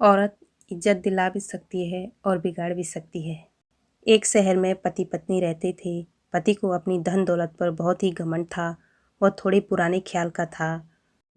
औरत इज्जत दिला भी सकती है और बिगाड़ भी सकती है। एक शहर में पति पत्नी रहते थे। पति को अपनी धन दौलत पर बहुत ही घमंड था। वह थोड़े पुराने ख्याल का था,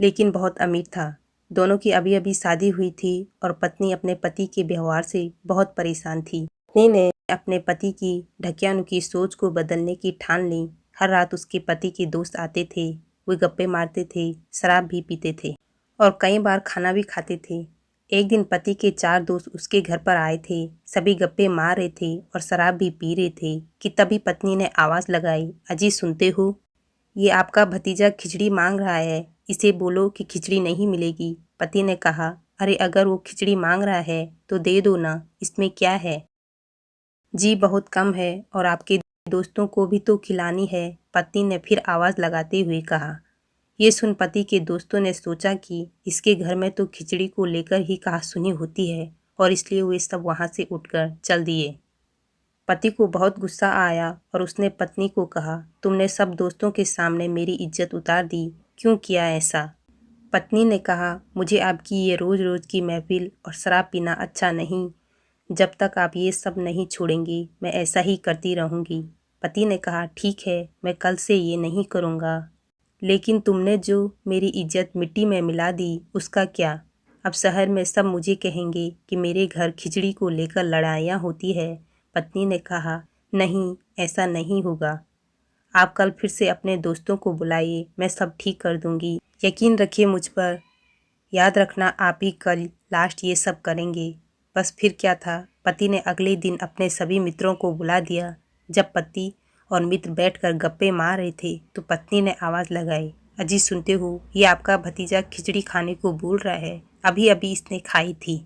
लेकिन बहुत अमीर था। दोनों की अभी अभी शादी हुई थी और पत्नी अपने पति के व्यवहार से बहुत परेशान थी। पत्नी ने अपने पति की ढकियानुकी सोच को बदलने की ठान ली। हर रात उसके पति के दोस्त आते थे। वे गप्पे मारते थे, शराब भी पीते थे और कई बार खाना भी खाते थे। एक दिन पति के 4 दोस्त उसके घर पर आए थे। सभी गप्पे मार रहे थे और शराब भी पी रहे थे कि तभी पत्नी ने आवाज़ लगाई, अजी सुनते हो? ये आपका भतीजा खिचड़ी मांग रहा है, इसे बोलो कि खिचड़ी नहीं मिलेगी। पति ने कहा, अरे अगर वो खिचड़ी मांग रहा है तो दे दो ना, इसमें क्या है? जी बहुत कम है और आपके दोस्तों को भी तो खिलानी है, पत्नी ने फिर आवाज़ लगाते हुए कहा। ये सुन पति के दोस्तों ने सोचा कि इसके घर में तो खिचड़ी को लेकर ही कहासुनी होती है और इसलिए वे सब वहाँ से उठकर चल दिए। पति को बहुत गुस्सा आया और उसने पत्नी को कहा, तुमने सब दोस्तों के सामने मेरी इज्जत उतार दी, क्यों किया ऐसा? पत्नी ने कहा, मुझे आपकी ये रोज़ रोज़ की महफिल और शराब पीना अच्छा नहीं। जब तक आप ये सब नहीं छोड़ेंगी मैं ऐसा ही करती रहूँगी। पति ने कहा, ठीक है, मैं कल से ये नहीं करूँगा। लेकिन तुमने जो मेरी इज्जत मिट्टी में मिला दी उसका क्या? अब शहर में सब मुझे कहेंगे कि मेरे घर खिचड़ी को लेकर लड़ाइयाँ होती है। पत्नी ने कहा, नहीं, ऐसा नहीं होगा। आप कल फिर से अपने दोस्तों को बुलाइए, मैं सब ठीक कर दूंगी। यकीन रखिए मुझ पर। याद रखना आप ही कल लास्ट ये सब करेंगे। बस फिर क्या था, पति ने अगले दिन अपने सभी मित्रों को बुला दिया। जब पति और मित्र बैठकर गप्पे मार रहे थे तो पत्नी ने आवाज़ लगाई, अजी सुनते हो? ये आपका भतीजा खिचड़ी खाने को बोल रहा है, अभी अभी इसने खाई थी।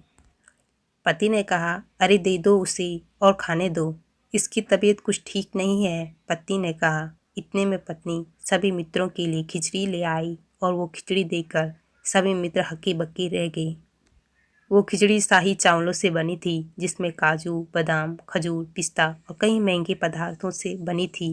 पति ने कहा, अरे दे दो उसे और खाने दो, इसकी तबीयत कुछ ठीक नहीं है। पत्नी ने कहा। इतने में पत्नी सभी मित्रों के लिए खिचड़ी ले आई और वो खिचड़ी देकर सभी मित्र हक्के बक्के रह गए। वो खिचड़ी शाही चावलों से बनी थी, जिसमें काजू, बादाम, खजूर, पिस्ता और कई महंगे पदार्थों से बनी थी।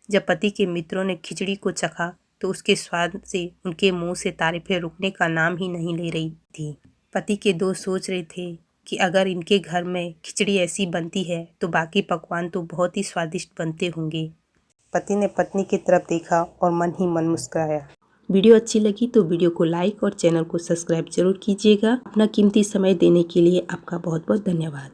जब पति के मित्रों ने खिचड़ी को चखा तो उसके स्वाद से उनके मुंह से तारीफें रुकने का नाम ही नहीं ले रही थी। पति के दोस्त सोच रहे थे कि अगर इनके घर में खिचड़ी ऐसी बनती है तो बाकी पकवान तो बहुत ही स्वादिष्ट बनते होंगे। पति ने पत्नी की तरफ देखा और मन ही मन मुस्कुराया। वीडियो अच्छी लगी तो वीडियो को लाइक और चैनल को सब्सक्राइब जरूर कीजिएगा। अपना कीमती समय देने के लिए आपका बहुत बहुत धन्यवाद।